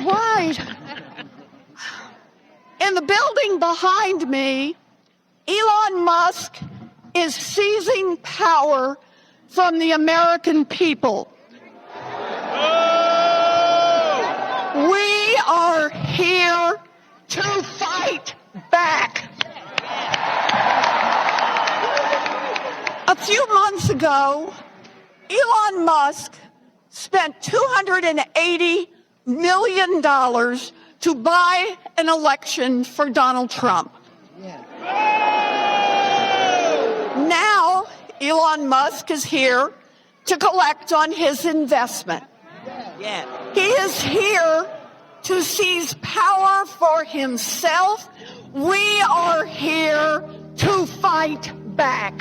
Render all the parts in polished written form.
right. In the building behind me, Elon Musk is seizing power from the American people. We are here to fight back. A few months ago, Elon Musk spent $280 million to buy an election for Donald Trump. Now, Elon Musk is here to collect on his investment. He is here to seize power for himself. We are here to fight back.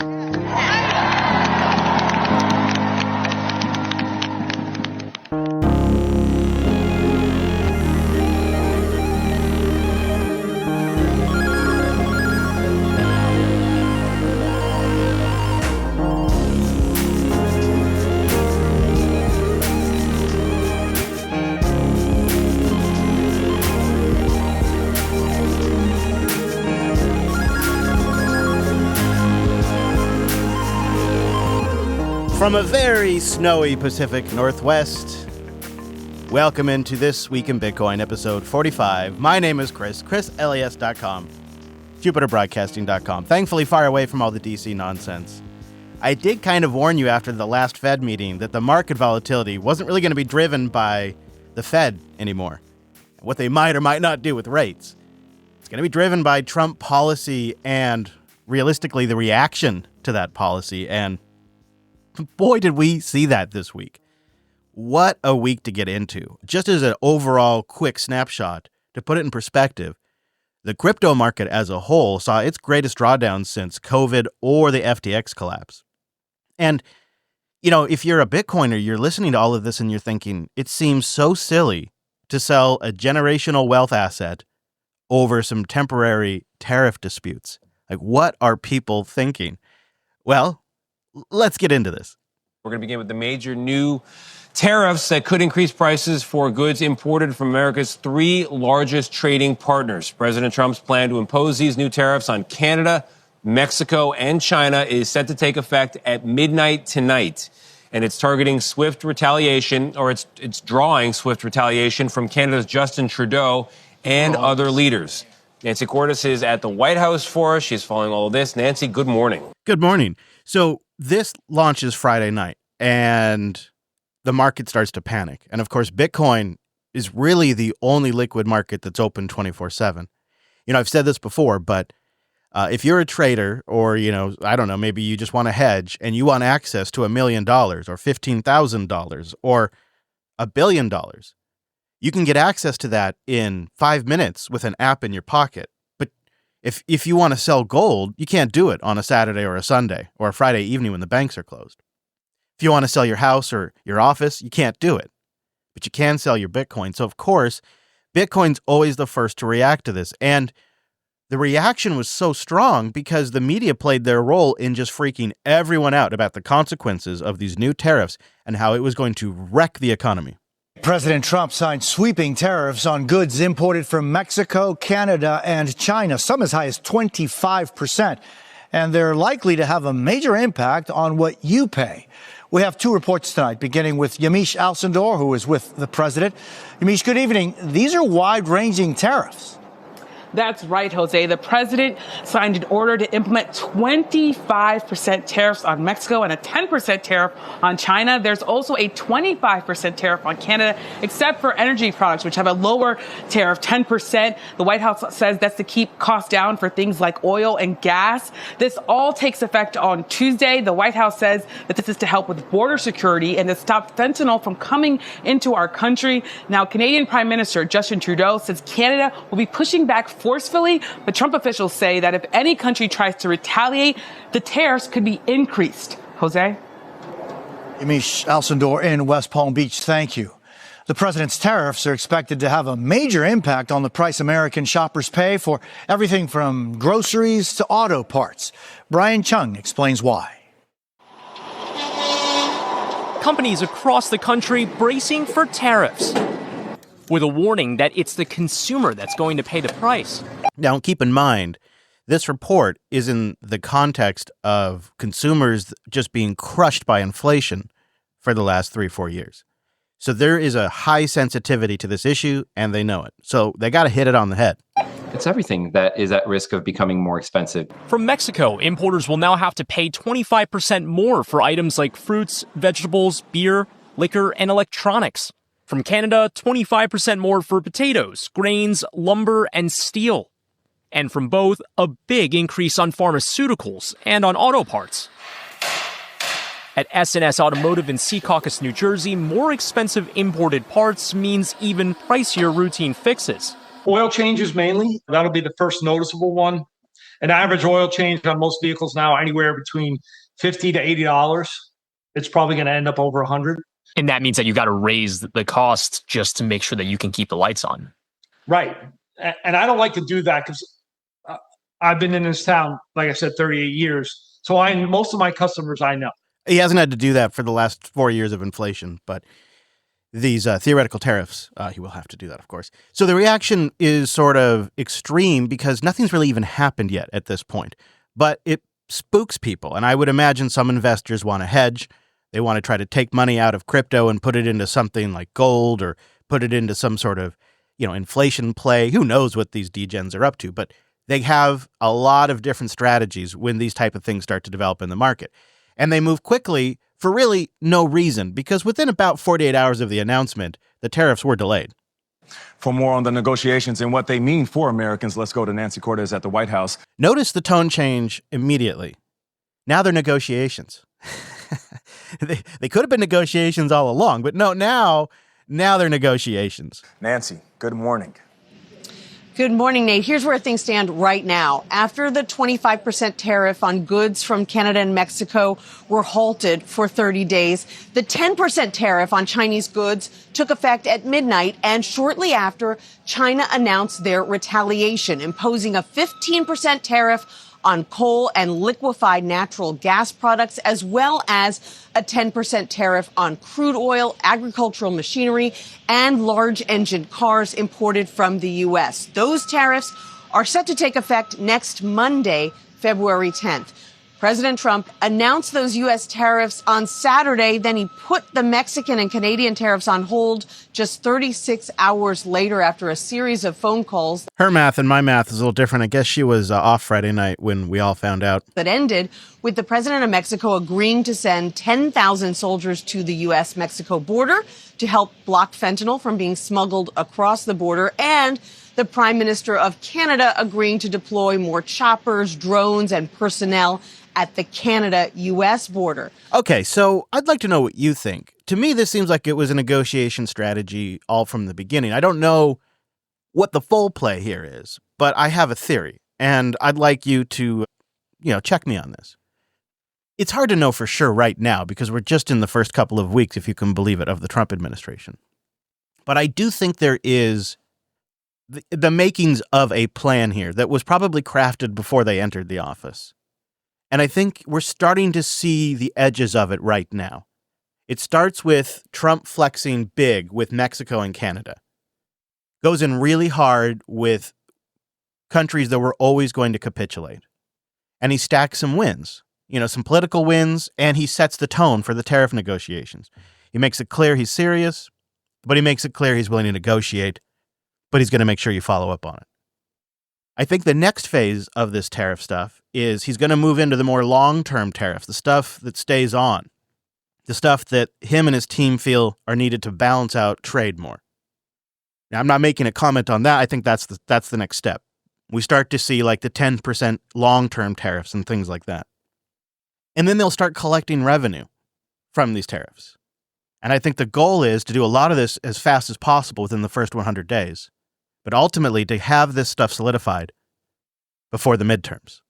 From a very snowy Pacific Northwest, welcome into This Week in Bitcoin, episode 45. My name is ChrisLAS.com, JupiterBroadcasting.com. Thankfully far away from all the DC nonsense. I did kind of warn you after the last Fed meeting that the market volatility wasn't really going to be driven by the Fed anymore, what they might or might not do with rates. It's going to be driven by Trump policy and, realistically, the reaction to that policy, and boy, did we see that this week. What a week to get into. Just as an overall quick snapshot, to put it in perspective, the crypto market as a whole saw its greatest drawdown since COVID or the FTX collapse. And, you know, if you're a Bitcoiner, you're listening to all of this and you're thinking, it seems so silly to sell a generational wealth asset over some temporary tariff disputes. Like, what are people thinking? Well, let's get into this. We're going to begin with the major new tariffs that could increase prices for goods imported from America's three largest trading partners. President Trump's plan to impose these new tariffs on Canada, Mexico, and China is set to take effect at midnight tonight. And it's targeting swift retaliation, or it's drawing swift retaliation from Canada's Justin Trudeau and other leaders. Nancy Cordes is at the White House for us. She's following all of this. Nancy, good morning. Good morning. So this launches Friday night, and the market starts to panic. And of course, Bitcoin is really the only liquid market that's open 24/7. You know, I've said this before, but if you're a trader or, you know, I don't know, maybe you just want to hedge and you want access to $1 million or $15,000 or $1 billion, you can get access to that in 5 minutes with an app in your pocket. But if you want to sell gold, you can't do it on a Saturday or a Sunday or a Friday evening when the banks are closed. If you want to sell your house or your office, you can't do it. But you can sell your Bitcoin. So, of course, Bitcoin's always the first to react to this. And the reaction was so strong because the media played their role in just freaking everyone out about the consequences of these new tariffs and how it was going to wreck the economy. President Trump signed sweeping tariffs on goods imported from Mexico, Canada, and China, some as high as 25%. And they're likely to have a major impact on what you pay. We have two reports tonight, beginning with Yamiche Alcindor, who is with the president. Yamiche, good evening. These are wide-ranging tariffs. That's right, Jose. The president signed an order to implement 25% tariffs on Mexico and a 10% tariff on China. There's also a 25% tariff on Canada, except for energy products, which have a lower tariff, 10%. The White House says that's to keep costs down for things like oil and gas. This all takes effect on Tuesday. The White House says that this is to help with border security and to stop fentanyl from coming into our country. Now, Canadian Prime Minister Justin Trudeau says Canada will be pushing back forcefully, but Trump officials say that if any country tries to retaliate, the tariffs could be increased. Jose? Yamiche Alcindor in West Palm Beach, thank you. The president's tariffs are expected to have a major impact on the price American shoppers pay for everything from groceries to auto parts. Brian Chung explains why. Companies across the country bracing for tariffs. with a warning that it's the consumer that's going to pay the price. Now, keep in mind, this report is in the context of consumers just being crushed by inflation for the last 3-4 years. So there is a high sensitivity to this issue, and they know it. So they got to hit it on the head. It's everything that is at risk of becoming more expensive. From Mexico, importers will now have to pay 25% more for items like fruits, vegetables, beer, liquor, and electronics. From Canada, 25% more for potatoes, grains, lumber, and steel. And from both, a big increase on pharmaceuticals and on auto parts. At S&S Automotive in Secaucus, New Jersey, more expensive imported parts means even pricier routine fixes. Oil changes mainly. That'll be the first noticeable one. An average oil change on most vehicles now anywhere between $50 to $80. It's probably going to end up over $100. And that means that you got to raise the cost just to make sure that you can keep the lights on. Right. And I don't like to do that because I've been in this town, like I said, 38 years. So most of my customers I know. He hasn't had to do that for the last 4 years of inflation, but these theoretical tariffs, he will have to do that, of course. So the reaction is sort of extreme because nothing's really even happened yet at this point. But it spooks people, and I would imagine some investors want to hedge. They want to try to take money out of crypto and put it into something like gold or put it into some sort of, inflation play. Who knows what these degens are up to, but they have a lot of different strategies when these type of things start to develop in the market. And they move quickly for really no reason, because within about 48 hours of the announcement, the tariffs were delayed. For more on the negotiations and what they mean for Americans, let's go to Nancy Cortez at the White House. Notice the tone change immediately. Now they're negotiations. They could have been negotiations all along, but no, now they're negotiations. Nancy, good morning. Good morning, Nate. Here's where things stand right now. After the 25% tariff on goods from Canada and Mexico were halted for 30 days, the 10% tariff on Chinese goods took effect at midnight, and shortly after, China announced their retaliation, imposing a 15% tariff on coal and liquefied natural gas products, as well as a 10% tariff on crude oil, agricultural machinery, and large engine cars imported from the U.S. Those tariffs are set to take effect next Monday, February 10th. President Trump announced those U.S. tariffs on Saturday. Then he put the Mexican and Canadian tariffs on hold just 36 hours later after a series of phone calls. Her math and my math is a little different. I guess she was off Friday night when we all found out. That ended with the president of Mexico agreeing to send 10,000 soldiers to the U.S.-Mexico border to help block fentanyl from being smuggled across the border, and the Prime Minister of Canada agreeing to deploy more choppers, drones, and personnel at the Canada-U.S. border. Okay, so I'd like to know what you think. To me, this seems like it was a negotiation strategy all from the beginning. I don't know what the full play here is, but I have a theory, and I'd like you to, check me on this. It's hard to know for sure right now because we're just in the first couple of weeks, if you can believe it, of the Trump administration. But I do think there is the makings of a plan here that was probably crafted before they entered the office. And I think we're starting to see the edges of it right now. It starts with Trump flexing big with Mexico and Canada. Goes in really hard with countries that were always going to capitulate. And he stacks some wins, some political wins, and he sets the tone for the tariff negotiations. He makes it clear he's serious, but he makes it clear he's willing to negotiate, but he's going to make sure you follow up on it. I think the next phase of this tariff stuff is he's going to move into the more long-term tariffs, the stuff that stays on, the stuff that him and his team feel are needed to balance out trade more. Now, I'm not making a comment on that. I think that's the next step. We start to see like the 10% long-term tariffs and things like that. And then they'll start collecting revenue from these tariffs. And I think the goal is to do a lot of this as fast as possible within the first 100 days. But ultimately, to have this stuff solidified before the midterms.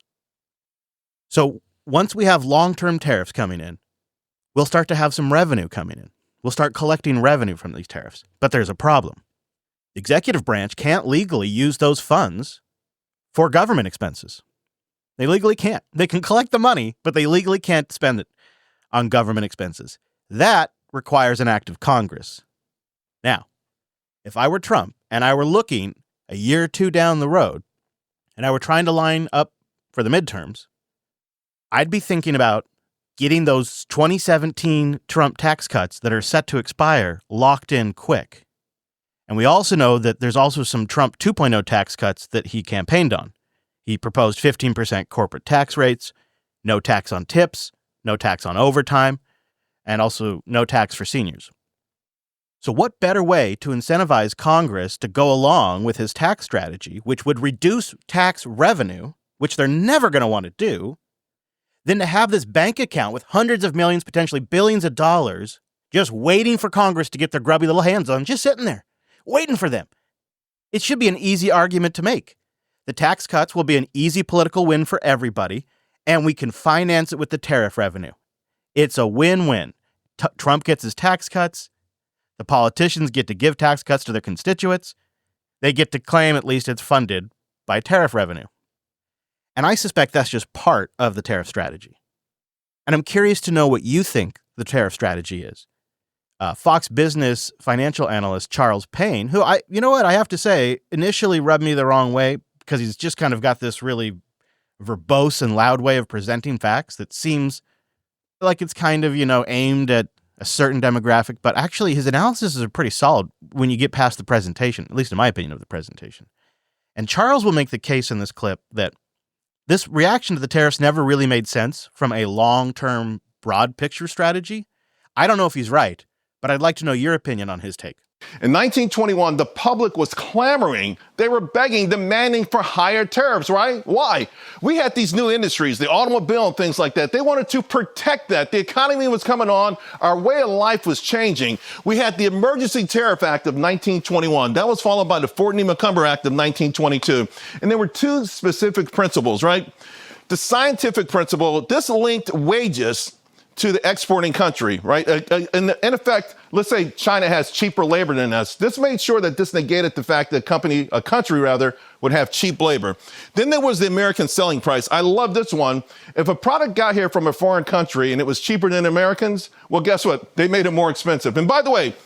So once we have long-term tariffs coming in, we'll start to have some revenue coming in. We'll start collecting revenue from these tariffs. But there's a problem. The executive branch can't legally use those funds for government expenses. They legally can't. They can collect the money, but they legally can't spend it on government expenses. That requires an act of Congress. Now, If I were Trump and I were looking a year or two down the road and I were trying to line up for the midterms, I'd be thinking about getting those 2017 Trump tax cuts that are set to expire locked in quick. And we also know that there's also some Trump 2.0 tax cuts that he campaigned on. He proposed 15% corporate tax rates, no tax on tips, no tax on overtime, and also no tax for seniors. So what better way to incentivize Congress to go along with his tax strategy, which would reduce tax revenue, which they're never going to want to do, than to have this bank account with hundreds of millions, potentially billions of dollars, just waiting for Congress to get their grubby little hands on, just sitting there, waiting for them. It should be an easy argument to make. The tax cuts will be an easy political win for everybody, and we can finance it with the tariff revenue. It's a win-win. Trump gets his tax cuts. The politicians get to give tax cuts to their constituents. They get to claim at least it's funded by tariff revenue. And I suspect that's just part of the tariff strategy. And I'm curious to know what you think the tariff strategy is. Fox Business financial analyst Charles Payne, who I have to say, initially rubbed me the wrong way because he's just kind of got this really verbose and loud way of presenting facts that seems like it's kind of, aimed at a certain demographic. But actually, his analysis are pretty solid when you get past the presentation, at least in my opinion of the presentation. And Charles will make the case in this clip that this reaction to the tariffs never really made sense from a long-term, broad picture strategy. I don't know if he's right, but I'd like to know your opinion on his take. In 1921, the public was clamoring. They were begging, demanding for higher tariffs, right? Why? We had these new industries, the automobile and things like that. They wanted to protect that. The economy was coming on. Our way of life was changing. We had the Emergency Tariff Act of 1921. That was followed by the Fortney-McCumber Act of 1922. And there were two specific principles, right? The scientific principle, this linked wages to the exporting country, right? In effect, let's say China has cheaper labor than us. This made sure that this negated the fact that a country would have cheap labor. Then there was the American selling price. I love this one. If a product got here from a foreign country and it was cheaper than Americans, well, guess what? They made it more expensive. And by the way,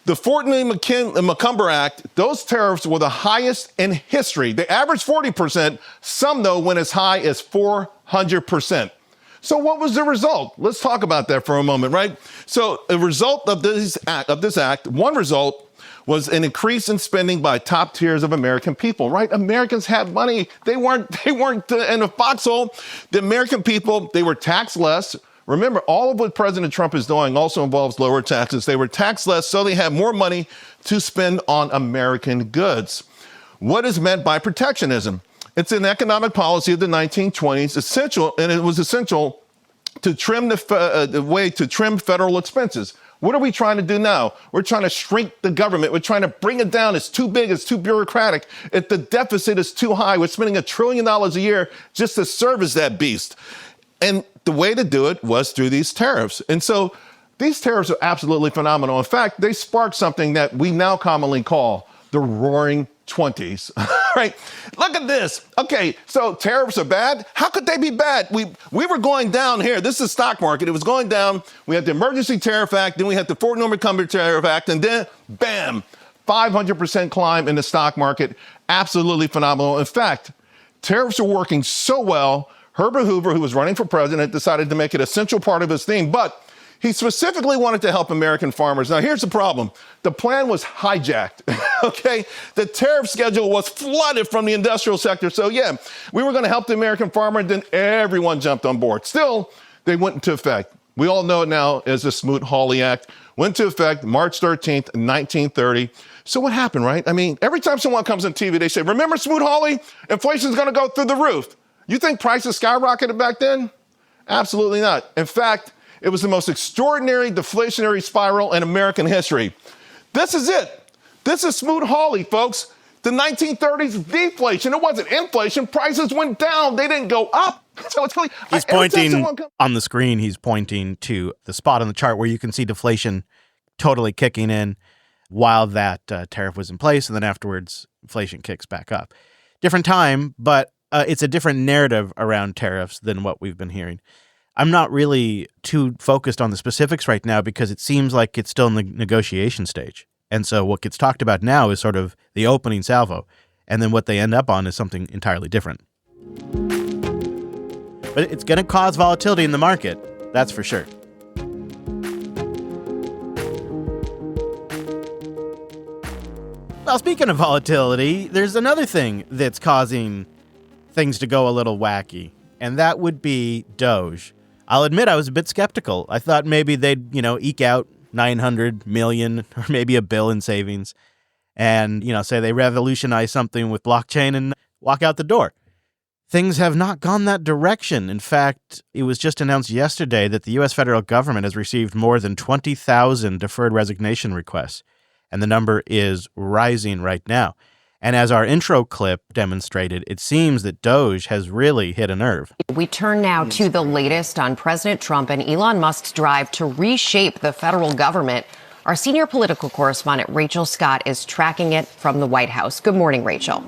the Fortney-McCumber Act, those tariffs were the highest in history. They averaged 40%. Some, though, went as high as 400%. So what was the result? Let's talk about that for a moment, right? So a result of this act, one result was an increase in spending by top tiers of American people, right? Americans had money. They weren't in a foxhole. The American people, they were taxed less. Remember, all of what President Trump is doing also involves lower taxes. They were taxed less, so they had more money to spend on American goods. What is meant by protectionism? It's an economic policy of the 1920s, it was essential to trim the way to trim federal expenses. What are we trying to do now? We're trying to shrink the government. We're trying to bring it down. It's too big. It's too bureaucratic. If the deficit is too high, we're spending $1 trillion a year just to service that beast. And the way to do it was through these tariffs. And so these tariffs are absolutely phenomenal. In fact, they sparked something that we now commonly call the Roaring 20s, right? Look at this. Okay, so tariffs are bad. How could they be bad? We were going down here. This is the stock market. It was going down. We had the Emergency Tariff Act, then we had the Fortney-McCumber Tariff Act, and then, bam, 500% climb in the stock market. Absolutely phenomenal. In fact, tariffs are working so well, Herbert Hoover, who was running for president, decided to make it a central part of his theme, but he specifically wanted to help American farmers. Now, here's the problem. The plan was hijacked, okay? The tariff schedule was flooded from the industrial sector. So, yeah, we were going to help the American farmer, and then everyone jumped on board. Still, they went into effect. We all know it now as the Smoot-Hawley Act. Went into effect March 13th, 1930. So what happened, right? I mean, every time someone comes on TV, they say, remember Smoot-Hawley? Inflation's going to go through the roof. You think prices skyrocketed back then? Absolutely not. In fact, it was the most extraordinary deflationary spiral in American history. This is it. This is Smoot-Hawley, folks. The 1930s deflation. It wasn't inflation. Prices went down. They didn't go up. So it's really, he's pointing on the screen. He's pointing to the spot on the chart where you can see deflation totally kicking in while that tariff was in place. And then afterwards, inflation kicks back up. Different time, but it's a different narrative around tariffs than what we've been hearing. I'm not really too focused on the specifics right now because it seems like it's still in the negotiation stage. And so what gets talked about now is sort of the opening salvo. And then what they end up on is something entirely different. But it's going to cause volatility in the market. That's for sure. Well, speaking of volatility, there's another thing that's causing things to go a little wacky, and that would be Doge. I'll admit I was a bit skeptical. I thought maybe they'd, eke out 900 million or maybe $1 billion in savings and, say they revolutionize something with blockchain and walk out the door. Things have not gone that direction. In fact, it was just announced yesterday that the U.S. federal government has received more than 20,000 deferred resignation requests, and the number is rising right now. And as our intro clip demonstrated, it seems that Doge has really hit a nerve. We turn now to the latest on President Trump and Elon Musk's drive to reshape the federal government. Our senior political correspondent, Rachel Scott, is tracking it from the White House. Good morning, Rachel.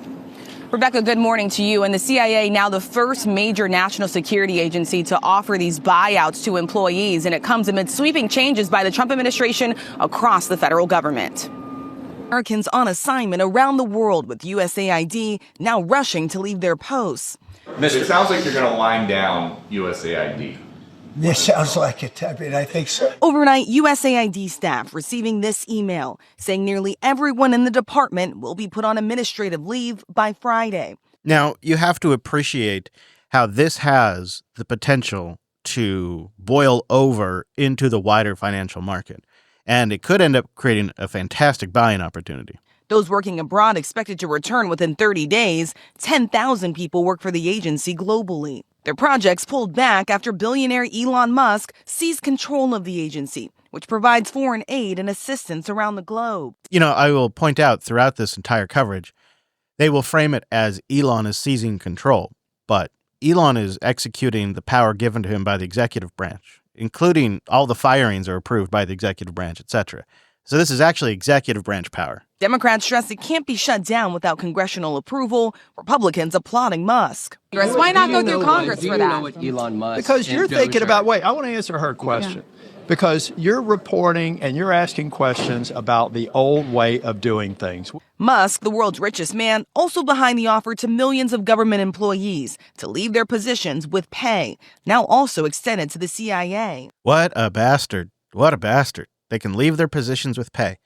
Rebecca, good morning to you. And the CIA, now the first major national security agency to offer these buyouts to employees. And it comes amid sweeping changes by the Trump administration across the federal government. Americans on assignment around the world with USAID now rushing to leave their posts. It sounds like you're going to wind down USAID. This sounds like it. I mean, I think so. Overnight, USAID staff receiving this email saying nearly everyone in the department will be put on administrative leave by Friday. Now, you have to appreciate how this has the potential to boil over into the wider financial market. And it could end up creating a fantastic buying opportunity. Those working abroad expected to return within 30 days. 10,000 people work for the agency globally. Their projects pulled back after billionaire Elon Musk seized control of the agency, which provides foreign aid and assistance around the globe. I will point out throughout this entire coverage, they will frame it as Elon is seizing control, but Elon is executing the power given to him by the executive branch, including all the firings are approved by the executive branch, etc. So this is actually executive branch power. Democrats stress it can't be shut down without congressional approval. Republicans applauding Musk. Why not go through Congress for that? Elon Musk Because you're thinking about, wait, I want to answer her question. Yeah. Because you're reporting and you're asking questions about the old way of doing things. Musk, the world's richest man, also behind the offer to millions of government employees to leave their positions with pay, now also extended to the CIA. What a bastard. What a bastard. They can leave their positions with pay.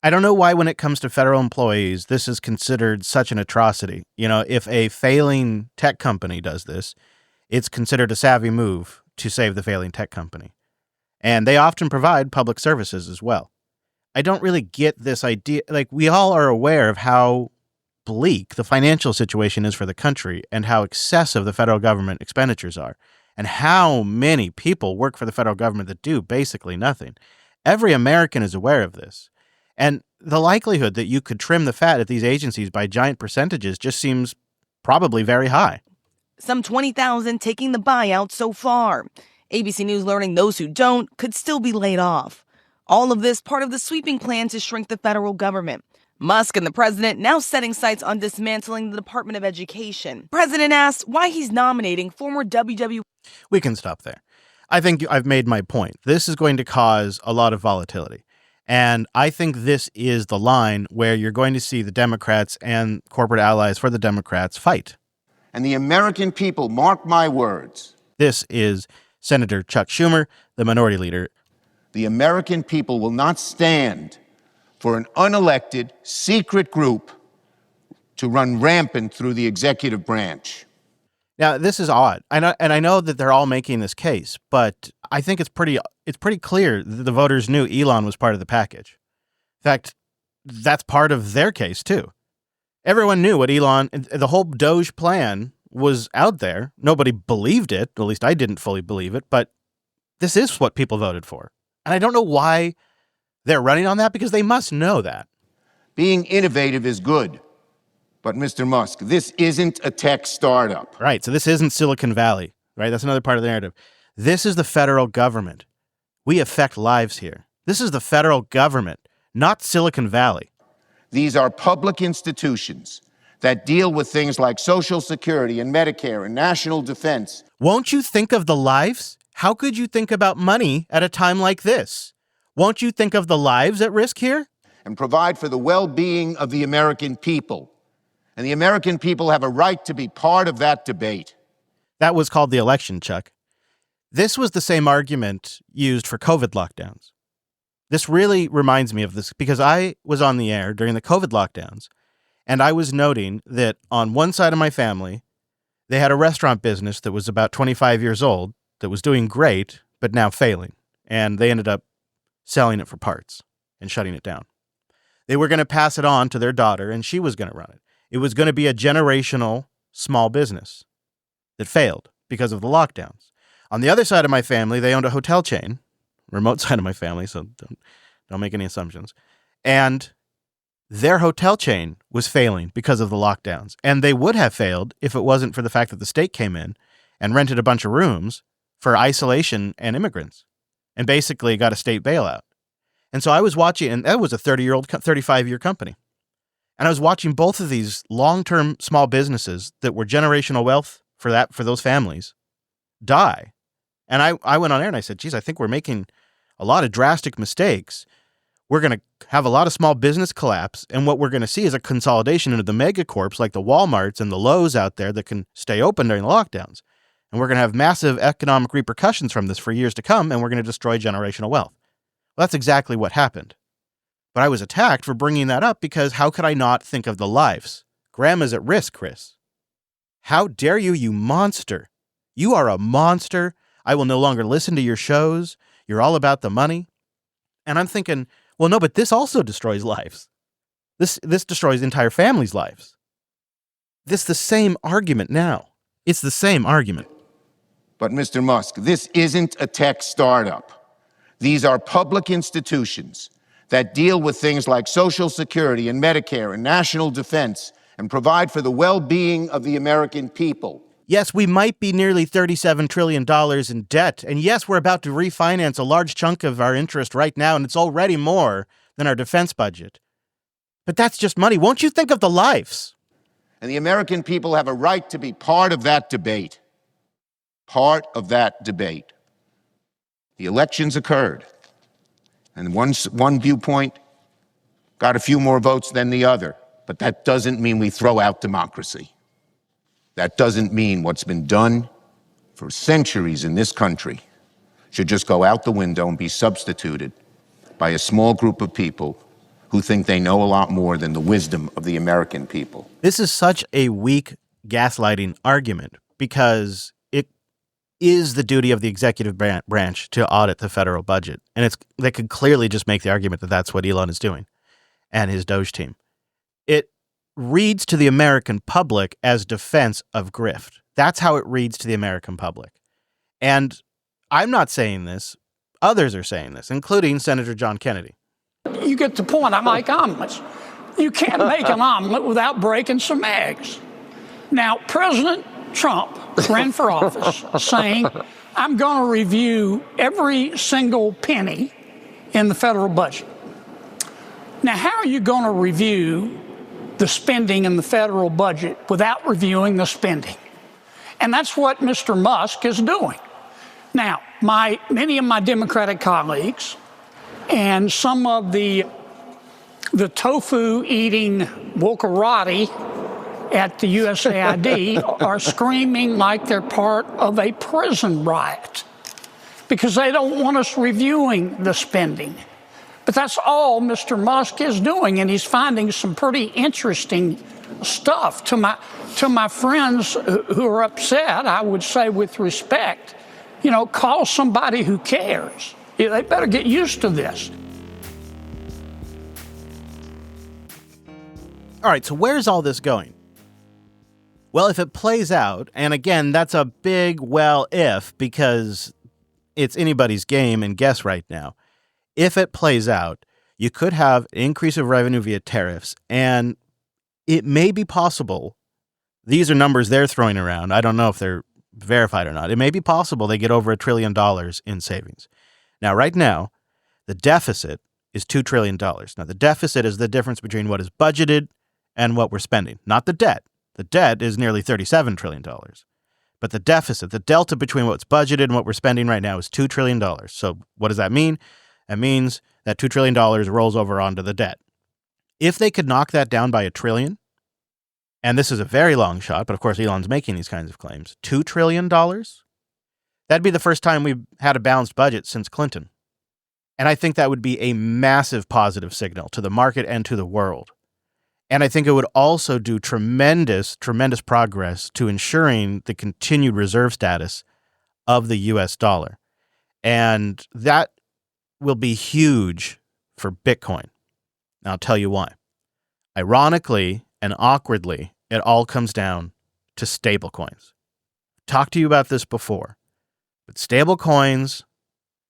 I don't know why when it comes to federal employees, this is considered such an atrocity. If a failing tech company does this, it's considered a savvy move to save the failing tech company. And they often provide public services as well. I don't really get this idea. We all are aware of how bleak the financial situation is for the country and how excessive the federal government expenditures are and how many people work for the federal government that do basically nothing. Every American is aware of this. And the likelihood that you could trim the fat at these agencies by giant percentages just seems probably very high. Some 20,000 taking the buyout so far. ABC News learning those who don't could still be laid off. All of this part of the sweeping plan to shrink the federal government. Musk and the president now setting sights on dismantling the Department of Education. President asked why he's nominating former WWE. We can stop there. I think I've made my point. This is going to cause a lot of volatility. And I think this is the line where you're going to see the Democrats and corporate allies for the Democrats fight. And the American people, mark my words. This is Senator Chuck Schumer, the minority leader. The American people will not stand for an unelected, secret group to run rampant through the executive branch. Now, this is odd. I know that they're all making this case, but I think it's pretty clear that the voters knew Elon was part of the package. In fact, that's part of their case, too. Everyone knew what the whole Doge plan was out there. Nobody believed it. At least I didn't fully believe it, but this is what people voted for. And I don't know why they're running on that, because they must know that. Being innovative is good. But, Mr. Musk, this isn't a tech startup. Right. So this isn't Silicon Valley, right? That's another part of the narrative. This is the federal government. We affect lives here. This is the federal government, not Silicon Valley. These are public institutions that deal with things like Social Security and Medicare and national defense. Won't you think of the lives? How could you think about money at a time like this? Won't you think of the lives at risk here? and provide for the well-being of the American people. And the American people have a right to be part of that debate. That was called the election, Chuck. This was the same argument used for COVID lockdowns. This really reminds me of this because I was on the air during the COVID lockdowns, and I was noting that on one side of my family, they had a restaurant business that was about 25 years old that was doing great, but now failing. And they ended up selling it for parts and shutting it down. They were going to pass it on to their daughter, and she was going to run it. It was going to be a generational small business that failed because of the lockdowns. On the other side of my family, they owned a hotel chain, remote side of my family, so don't make any assumptions. And their hotel chain was failing because of the lockdowns. And they would have failed if it wasn't for the fact that the state came in and rented a bunch of rooms for isolation and immigrants and basically got a state bailout. And so I was watching, and that was a 35-year company. And I was watching both of these long-term small businesses that were generational wealth for those families die. And I went on air and I said, geez, I think we're making a lot of drastic mistakes. We're going to have a lot of small business collapse. And what we're going to see is a consolidation into the megacorps like the Walmarts and the Lowe's out there that can stay open during the lockdowns. And we're going to have massive economic repercussions from this for years to come. And we're going to destroy generational wealth. Well, that's exactly what happened. But I was attacked for bringing that up because how could I not think of the lives? Grandma's at risk, Chris. How dare you, you monster? You are a monster. I will no longer listen to your shows. You're all about the money. And I'm thinking, well, no, but this also destroys lives. This destroys entire families' lives. This is the same argument now. It's the same argument. But Mr. Musk, this isn't a tech startup. These are public institutions that deal with things like Social Security and Medicare and national defense and provide for the well-being of the American people. Yes, we might be nearly $37 trillion in debt. And yes, we're about to refinance a large chunk of our interest right now, and it's already more than our defense budget. But that's just money. Won't you think of the lives? And the American people have a right to be part of that debate. Part of that debate. The elections occurred, and one viewpoint got a few more votes than the other. But that doesn't mean we throw out democracy. That doesn't mean what's been done for centuries in this country should just go out the window and be substituted by a small group of people who think they know a lot more than the wisdom of the American people. This is such a weak gaslighting argument because it is the duty of the executive branch to audit the federal budget. And they could clearly just make the argument that that's what Elon is doing and his Doge team. It reads to the American public as defense of grift. That's how it reads to the American public. And I'm not saying this. Others are saying this, including Senator John Kennedy. You get the point. I like omelets. You can't make an omelet without breaking some eggs. Now, President Trump ran for office saying, I'm going to review every single penny in the federal budget. Now, how are you going to review the spending in the federal budget without reviewing the spending? And that's what Mr. Musk is doing. Now, many of my Democratic colleagues and some of the tofu-eating wokarati at the USAID are screaming like they're part of a prison riot because they don't want us reviewing the spending. But that's all Mr. Musk is doing, and he's finding some pretty interesting stuff. To my friends who are upset, I would say with respect, call somebody who cares. They better get used to this. All right, so where's all this going? Well, if it plays out, and again, that's a big well if because it's anybody's game and guess right now. If it plays out, you could have an increase of revenue via tariffs, and it may be possible. These are numbers they're throwing around. I don't know if they're verified or not. It may be possible they get over $1 trillion in savings. Now, right now, the deficit is $2 trillion. Now, the deficit is the difference between what is budgeted and what we're spending, not the debt. The debt is nearly $37 trillion. But the deficit, the delta between what's budgeted and what we're spending right now is $2 trillion. So what does that mean? That means that $2 trillion rolls over onto the debt. If they could knock that down by $1 trillion, and this is a very long shot, but of course Elon's making these kinds of claims, $2 trillion, that'd be the first time we've had a balanced budget since Clinton. And I think that would be a massive positive signal to the market and to the world. And I think it would also do tremendous, tremendous progress to ensuring the continued reserve status of the US dollar. And that will be huge for Bitcoin. And I'll tell you why. Ironically and awkwardly, it all comes down to stablecoins. Talked to you about this before, but stablecoins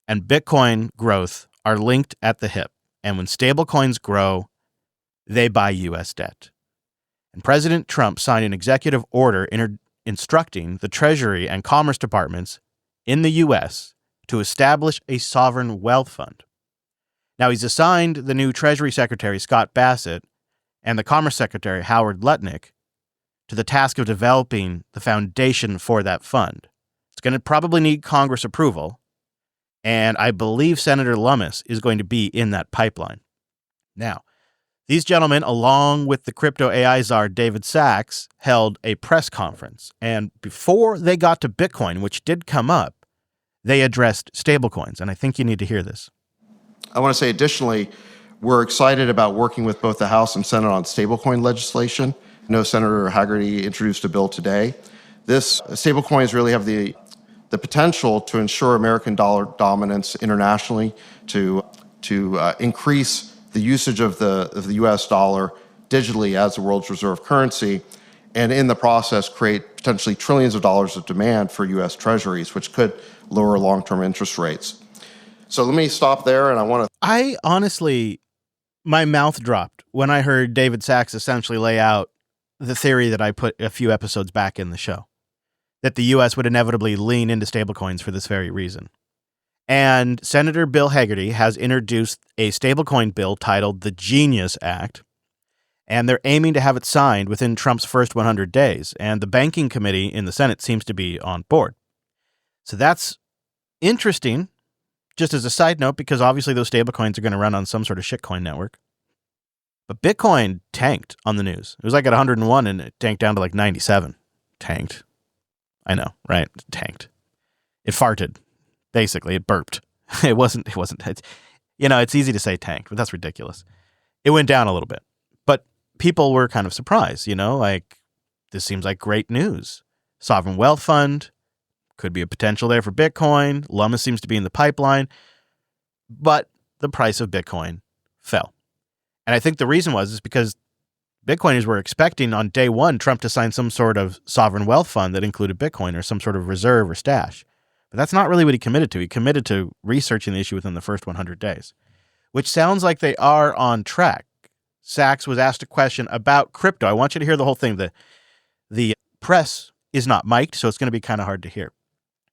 and Bitcoin growth are linked at the hip. And when stablecoins grow, they buy U.S. debt. And President Trump signed an executive order instructing the Treasury and Commerce departments in the U.S. to establish a sovereign wealth fund. Now, he's assigned the new Treasury Secretary, Scott Bassett, and the Commerce Secretary, Howard Lutnick, to the task of developing the foundation for that fund. It's going to probably need Congress approval, and I believe Senator Lummis is going to be in that pipeline. Now, these gentlemen, along with the crypto AI czar David Sachs, held a press conference. And before they got to Bitcoin, which did come up, they addressed stablecoins. And I think you need to hear this. I want to say additionally, we're excited about working with both the House and Senate on stablecoin legislation. I know Senator Hagerty introduced a bill today. This stablecoins really have the potential to ensure American dollar dominance internationally, to increase the usage of the U.S. dollar digitally as the world's reserve currency, and in the process create potentially trillions of dollars of demand for U.S. treasuries, which could lower long-term interest rates. So let me stop there, and I honestly, my mouth dropped when I heard David Sachs essentially lay out the theory that I put a few episodes back in the show, that the U.S. would inevitably lean into stablecoins for this very reason. And Senator Bill Hagerty has introduced a stablecoin bill titled the Genius Act, and they're aiming to have it signed within Trump's first 100 days. And the banking committee in the Senate seems to be on board. So that's interesting, just as a side note, because obviously those stablecoins are going to run on some sort of shitcoin network. But Bitcoin tanked on the news. It was like at 101 and it tanked down to like 97. Tanked. I know, right? Tanked. It farted. Basically, it burped. It wasn't, it's easy to say tanked, but that's ridiculous. It went down a little bit, but people were kind of surprised, like this seems like great news. Sovereign wealth fund, could be a potential there for Bitcoin. Lummis seems to be in the pipeline, but the price of Bitcoin fell. And I think the reason is because Bitcoiners were expecting on day one Trump to sign some sort of sovereign wealth fund that included Bitcoin or some sort of reserve or stash. But that's not really what he committed to. He committed to researching the issue within the first 100 days, which sounds like they are on track. Sachs was asked a question about crypto. I want you to hear the whole thing. The press is not mic'd, so it's going to be kind of hard to hear.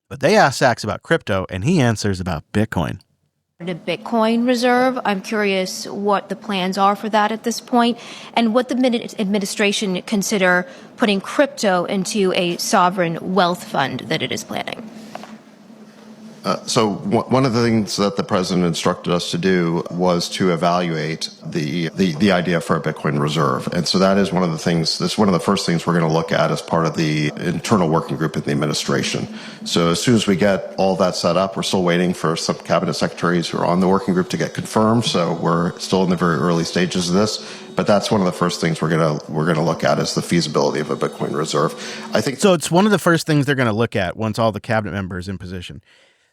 But they asked Sachs about crypto, and he answers about Bitcoin. The Bitcoin reserve, I'm curious what the plans are for that at this point, and what the administration consider putting crypto into a sovereign wealth fund that it is planning. So one of the things that the president instructed us to do was to evaluate the idea for a Bitcoin reserve. And so that is one of the things, this is one of the first things we're going to look at as part of the internal working group in the administration. So as soon as we get all that set up, we're still waiting for some cabinet secretaries who are on the working group to get confirmed. So we're still in the very early stages of this. But that's one of the first things we're gonna look at is the feasibility of a Bitcoin reserve. I think so. It's one of the first things they're going to look at once all the cabinet members in position.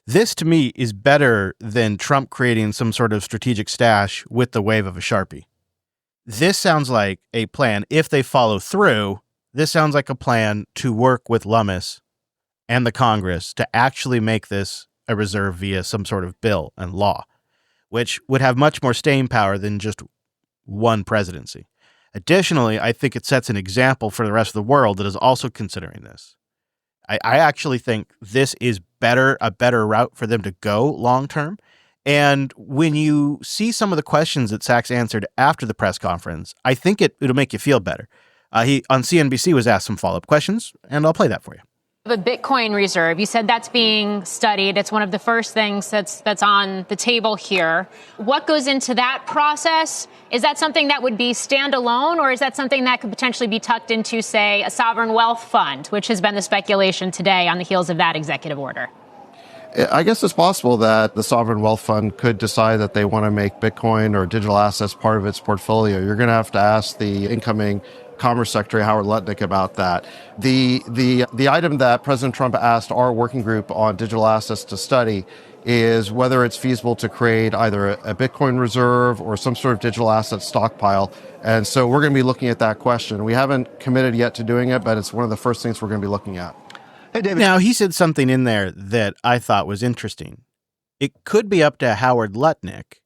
This, to me, is better than Trump creating some sort of strategic stash with the wave of a Sharpie. This sounds like a plan, if they follow through, this sounds like a plan to work with Lummis and the Congress to actually make this a reserve via some sort of bill and law, which would have much more staying power than just one presidency. Additionally, I think it sets an example for the rest of the world that is also considering this. I actually think this is a better route for them to go long term. And when you see some of the questions that Sachs answered after the press conference, I think it'll make you feel better. He on CNBC was asked some follow-up questions, and I'll play that for you. The Bitcoin reserve, you said that's being studied. It's one of the first things that's on the table here. What goes into that process? Is that something that would be standalone, or is that something that could potentially be tucked into, say, a sovereign wealth fund, which has been the speculation today on the heels of that executive order? I guess it's possible that the sovereign wealth fund could decide that they want to make Bitcoin or digital assets part of its portfolio. You're going to have to ask the incoming Commerce Secretary Howard Lutnick about that. The item that President Trump asked our working group on digital assets to study is whether it's feasible to create either a Bitcoin reserve or some sort of digital asset stockpile. And so we're going to be looking at that question. We haven't committed yet to doing it, but it's one of the first things we're going to be looking at. Hey, David. Now, he said something in there that I thought was interesting. It could be up to Howard Lutnick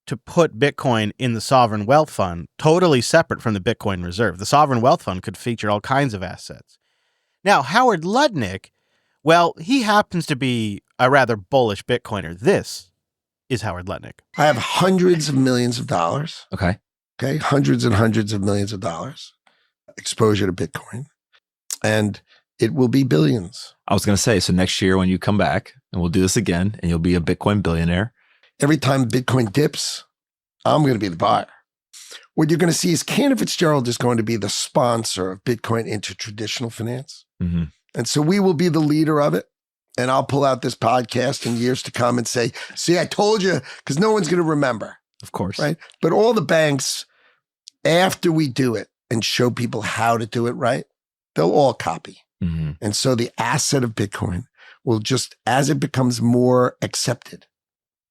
to put Bitcoin in the sovereign wealth fund, totally separate from the Bitcoin reserve. The sovereign wealth fund could feature all kinds of assets. Now, Howard Lutnick, well, he happens to be a rather bullish Bitcoiner. This is Howard Lutnick. I have hundreds of millions of dollars. Okay. Hundreds and hundreds of millions of dollars exposure to Bitcoin. And it will be billions. I was going to say, so next year when you come back and we'll do this again and you'll be a Bitcoin billionaire. Every time Bitcoin dips, I'm going to be the buyer. What you're going to see is Kind of Volatility is going to be the sponsor of Bitcoin into traditional finance. Mm-hmm. And so we will be the leader of it. And I'll pull out this podcast in years to come and say, see, I told you, because no one's going to remember. Of course. Right? But all the banks, after we do it and show people how to do it right, they'll all copy. Mm-hmm. And so the asset of Bitcoin will just, as it becomes more accepted,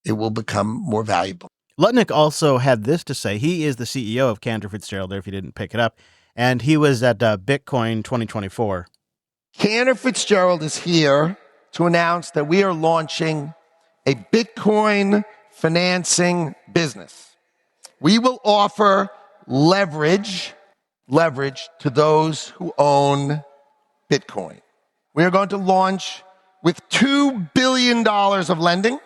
it will become more valuable. Lutnick also had this to say. He is the CEO of Kind of Volatility, if you didn't pick it up. And he was at Bitcoin 2024. Kind of Volatility is here to announce that we are launching a Bitcoin financing business. We will offer leverage to those who own Bitcoin. We are going to launch with $2 billion of lending.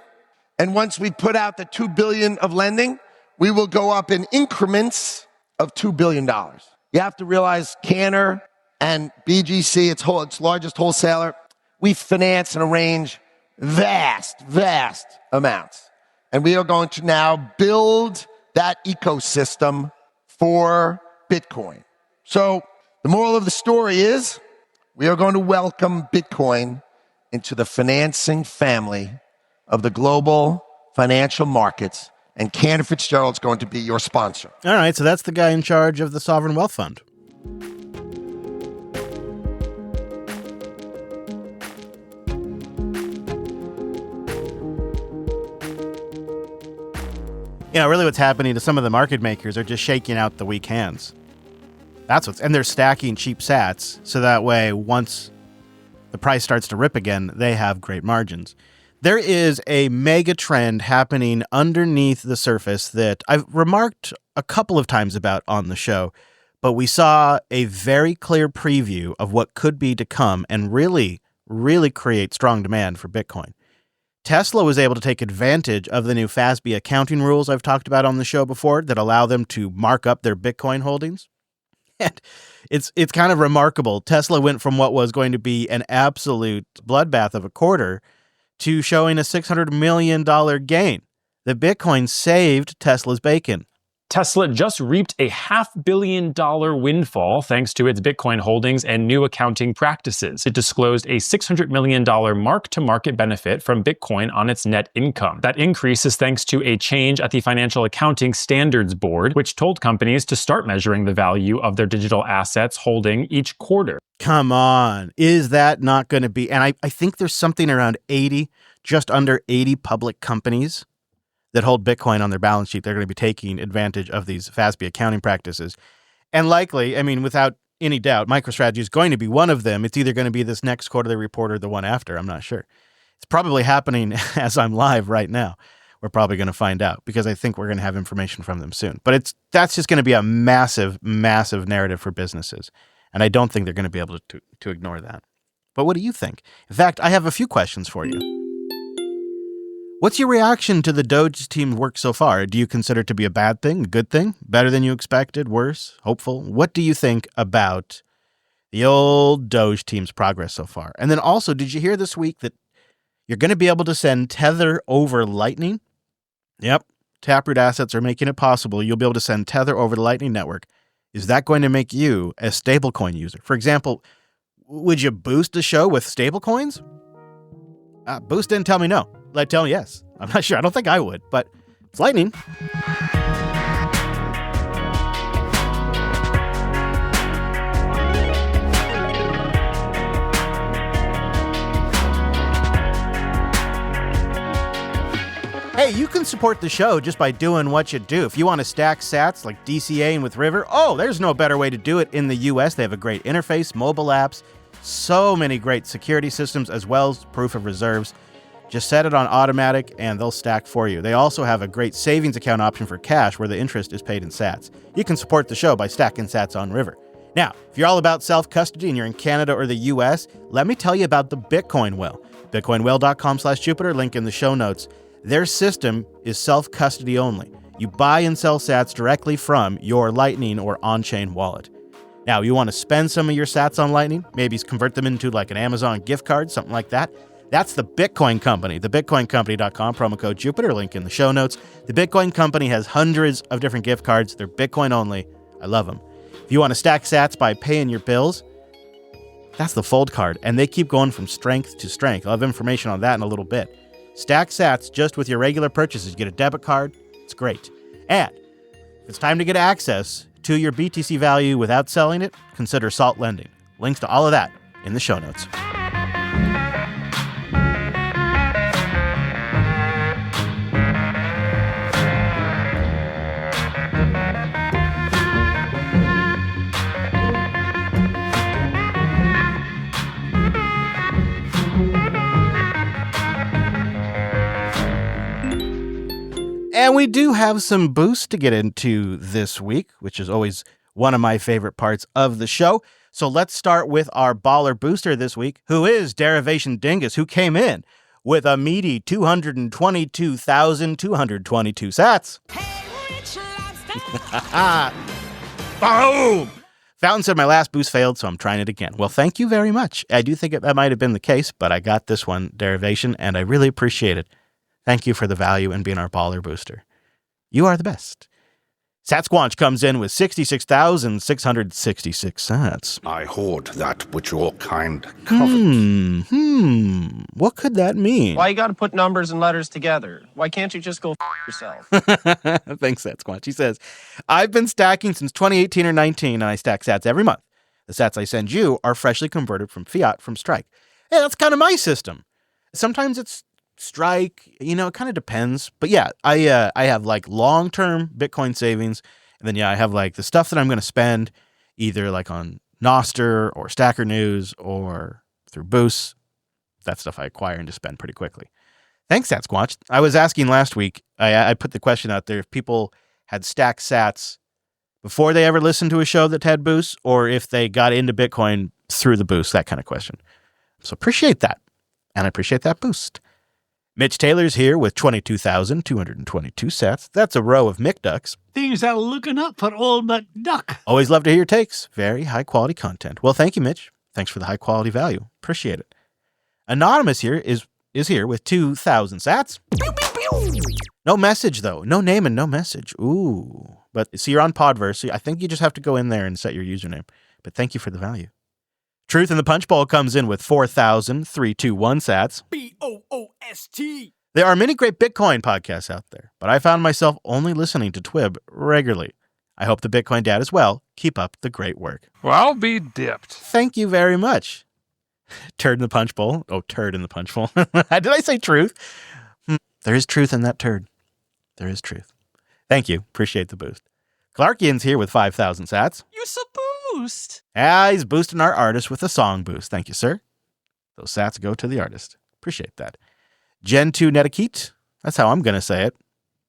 And once we put out the $2 billion of lending, we will go up in increments of $2 billion. You have to realize Cantor and BGC, its largest wholesaler, we finance and arrange vast amounts. And we are going to now build that ecosystem for Bitcoin. So the moral of the story is we are going to welcome Bitcoin into the financing family of the global financial markets, and Kind of Volatility is going to be your sponsor. All right, so that's the guy in charge of the Sovereign Wealth Fund. You know, really what's happening to some of the market makers are just shaking out the weak hands. And they're stacking cheap sats, so that way once the price starts to rip again, they have great margins. There is a mega trend happening underneath the surface that I've remarked a couple of times about on the show, but we saw a very clear preview of what could be to come and really create strong demand for Bitcoin. Tesla was able to take advantage of the new FASB accounting rules I've talked about on the show before that allow them to mark up their Bitcoin holdings. And it's kind of remarkable. Tesla went from what was going to be an absolute bloodbath of a quarter to showing a $600 million gain. The Bitcoin saved Tesla's bacon. Tesla just reaped a $500 million windfall thanks to its Bitcoin holdings and new accounting practices. It disclosed a $600 million mark-to-market benefit from Bitcoin on its net income. That increase is thanks to a change at the Financial Accounting Standards Board, which told companies to start measuring the value of their digital assets holding each quarter. Come on. Is that not going to be... And I think there's something around 80, just under 80 public companies that hold Bitcoin on their balance sheet. They're going to be taking advantage of these FASB accounting practices. And likely, I mean, without any doubt, MicroStrategy is going to be one of them. It's either going to be this next quarterly report or the one after. I'm not sure. It's probably happening as I'm live right now. We're probably going to find out because I think we're going to have information from them soon. But that's just going to be a massive narrative for businesses. And I don't think they're going to be able to ignore that. But what do you think? In fact, I have a few questions for you. What's your reaction to the Doge team's work so far? Do you consider it to be a bad thing, a good thing, better than you expected, worse, hopeful? What do you think about The old Doge team's progress so far. And then also, did you hear this week that you're going to be able to send Tether over Lightning? Yep. Taproot assets are making it possible. You'll be able to send Tether over the Lightning Network. Is that going to make you a stablecoin user? For example, would you boost a show with stablecoins? Boost didn't tell me no. Like, tell me yes. I'm not sure. I don't think I would, but it's Lightning. Hey, you can support the show just by doing what you do. If you want to stack sats like DCA and with River, there's no better way to do it in the US. They have a great interface, mobile apps, so many great security systems, as well as proof of reserves. Just set it on automatic and they'll stack for you. They also have a great savings account option for cash where the interest is paid in sats. You can support the show by stacking sats on River. Now, if you're all about self-custody and you're in Canada or the US, let me tell you about the Bitcoin Well. BitcoinWell.com/Jupiter, link in the show notes. Their system is self-custody only. You buy and sell sats directly from your Lightning or on-chain wallet. Now, you want to spend some of your sats on Lightning, maybe convert them into like an Amazon gift card, something like that. That's the Bitcoin Company, thebitcoincompany.com, promo code Jupiter, link in the show notes. The Bitcoin Company has hundreds of different gift cards. They're Bitcoin only. I love them. If you want to stack sats by paying your bills, that's the Fold card, and they keep going from strength to strength. I'll have information on that in a little bit. Stack sats just with your regular purchases. You get a debit card. It's great. And if it's time to get access to your BTC value without selling it, consider Salt Lending. Links to all of that in the show notes. And we do have some boosts to get into this week, which is always one of my favorite parts of the show. So let's start with our baller booster this week, who is Derivation Dingus, who came in with a meaty 222,222 sats. Boom! Fountain said my last boost failed, so I'm trying it again. Well, thank you very much. I do think that might have been the case, but I got this one, Derivation, and I really appreciate it. Thank you for the value in being our baller booster. You are the best. Satsquanch comes in with 66,666 sats. I hoard that which your kind covet. What could that mean? Why you gotta put numbers and letters together? Why can't you just go yourself? Thanks, Satsquanch. He says, I've been stacking since 2018 or 19, and I stack sats every month. The sats I send you are freshly converted from fiat from Strike. Hey, that's kind of my system. Sometimes it's Strike, it kind of depends. But yeah, I have like long-term Bitcoin savings. And then, I have like the stuff that I'm going to spend either like on Nostr or Stacker News or through Boost. That stuff I acquire and just spend pretty quickly. Thanks, Satsquatch. I was asking last week, I put the question out there if people had stacked sats before they ever listened to a show that had Boost or if they got into Bitcoin through the Boost, that kind of question. So appreciate that. And I appreciate that boost. Mitch Taylor's here with 22,222 sats. That's a row of McDucks. Things are looking up for old McDuck. Always love to hear your takes. Very high quality content. Well, thank you, Mitch. Thanks for the high quality value. Appreciate it. Anonymous here is here with 2,000 sats. No message, though. No name and no message. Ooh. But see, you're on Podverse. So I think you just have to go in there and set your username. But thank you for the value. Truth in the Punch Bowl comes in with 4,321 sats. BOOST. There are many great Bitcoin podcasts out there, but I found myself only listening to Twib regularly. I hope the Bitcoin Dad as well. Keep up the great work. Well, I'll be dipped. Thank you very much. Turd in the Punch Bowl. Oh, turd in the Punch Bowl. Did I say truth? There is truth in that turd. There is truth. Thank you. Appreciate the boost. Clarkian's here with 5,000 sats. You so boost. He's boosting our artist with a song boost. Thank you, sir. Those sats go to the artist. Appreciate that. Gen 2 Netakit. That's how I'm going to say it.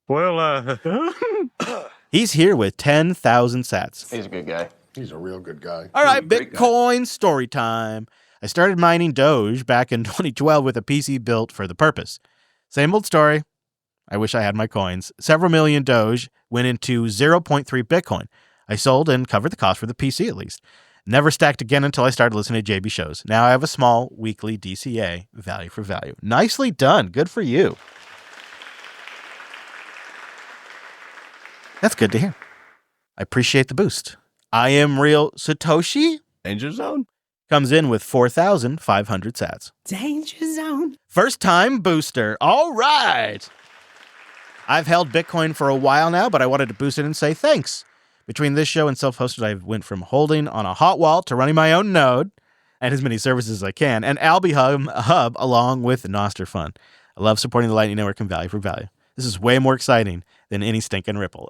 Well, He's here with 10,000 sats. He's a good guy. He's a real good guy. All right, Bitcoin story time. I started mining Doge back in 2012 with a PC built for the purpose. Same old story. I wish I had my coins. Several million Doge went into 0.3 Bitcoin. I sold and covered the cost for the PC at least. Never stacked again until I started listening to JB shows. Now I have a small weekly DCA, value for value. Nicely done. Good for you. That's good to hear. I appreciate the boost. I am real Satoshi. Danger Zone comes in with 4,500 sats. Danger Zone. First time booster. All right. I've held Bitcoin for a while now, but I wanted to boost it and say thanks. Between this show and self-hosted, I went from holding on a hot wall to running my own node and as many services as I can, and Alby Hub along with Noster Fun. I love supporting the Lightning Network and value for value. This is way more exciting than any stinking Ripple.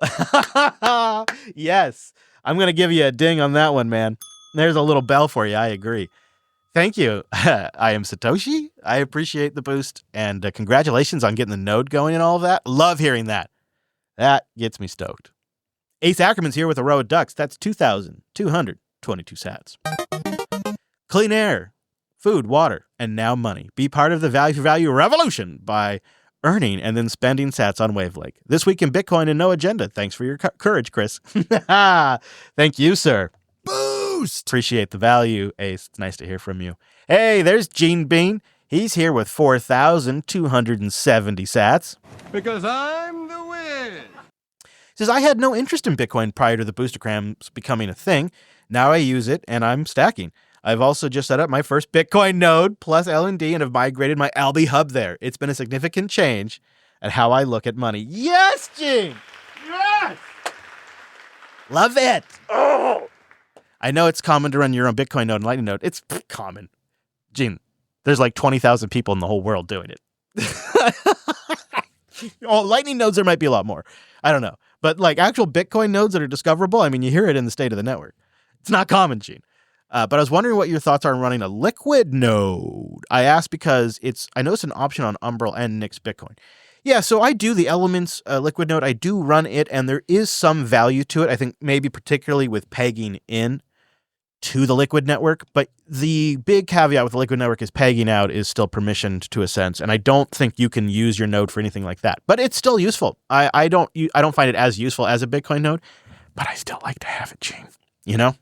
Yes. I'm going to give you a ding on that one, man. There's a little bell for you. I agree. Thank you. I am Satoshi. I appreciate the boost, and congratulations on getting the node going and all of that. Love hearing that. That gets me stoked. Ace Ackerman's here with a row of ducks. That's 2,222 sats. Clean air, food, water, and now money. Be part of the value for value revolution by earning and then spending sats on Wavelake. This week in Bitcoin and no agenda. Thanks for your courage, Chris. Thank you, sir. Boost! Appreciate the value, Ace. It's nice to hear from you. Hey, there's Gene Bean. He's here with 4,270 sats. Because I'm the Wiz. Says, I had no interest in Bitcoin prior to the boostergrams becoming a thing. Now I use it, and I'm stacking. I've also just set up my first Bitcoin node plus LND and have migrated my Alby Hub there. It's been a significant change at how I look at money. Yes, Gene! Yes! Love it! Oh! I know it's common to run your own Bitcoin node and Lightning node. It's common. Gene, there's like 20,000 people in the whole world doing it. Oh, Lightning nodes, there might be a lot more. I don't know. But like actual Bitcoin nodes that are discoverable, I mean, you hear it in the state of the network. It's not common, Gene. But I was wondering what your thoughts are on running a liquid node. I asked because I know it's an option on Umbrel and Nix Bitcoin. Yeah, so I do the Elements liquid node. I do run it, and there is some value to it. I think maybe particularly with pegging in to the liquid network. But the big caveat with the liquid network is pegging out is still permissioned to a sense, and I don't think you can use your node for anything like that. But it's still useful. I don't find it as useful as a Bitcoin node, but I still like to have it, Gene. You know?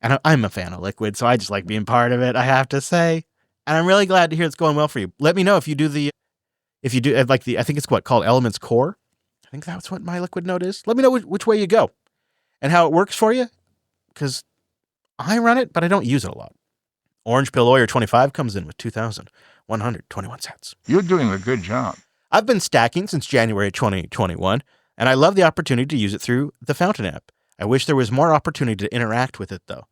And I'm a fan of Liquid, so I just like being part of it, I have to say. And I'm really glad to hear it's going well for you. Let me know if you do I think it's called Elements Core. I think that's what my Liquid node is. Let me know which way you go and how it works for you, because I run it, but I don't use it a lot. Orange Pill Lawyer 25 comes in with 2,121 cents. You're doing a good job. I've been stacking since January 2021, and I love the opportunity to use it through the Fountain app. I wish there was more opportunity to interact with it, though.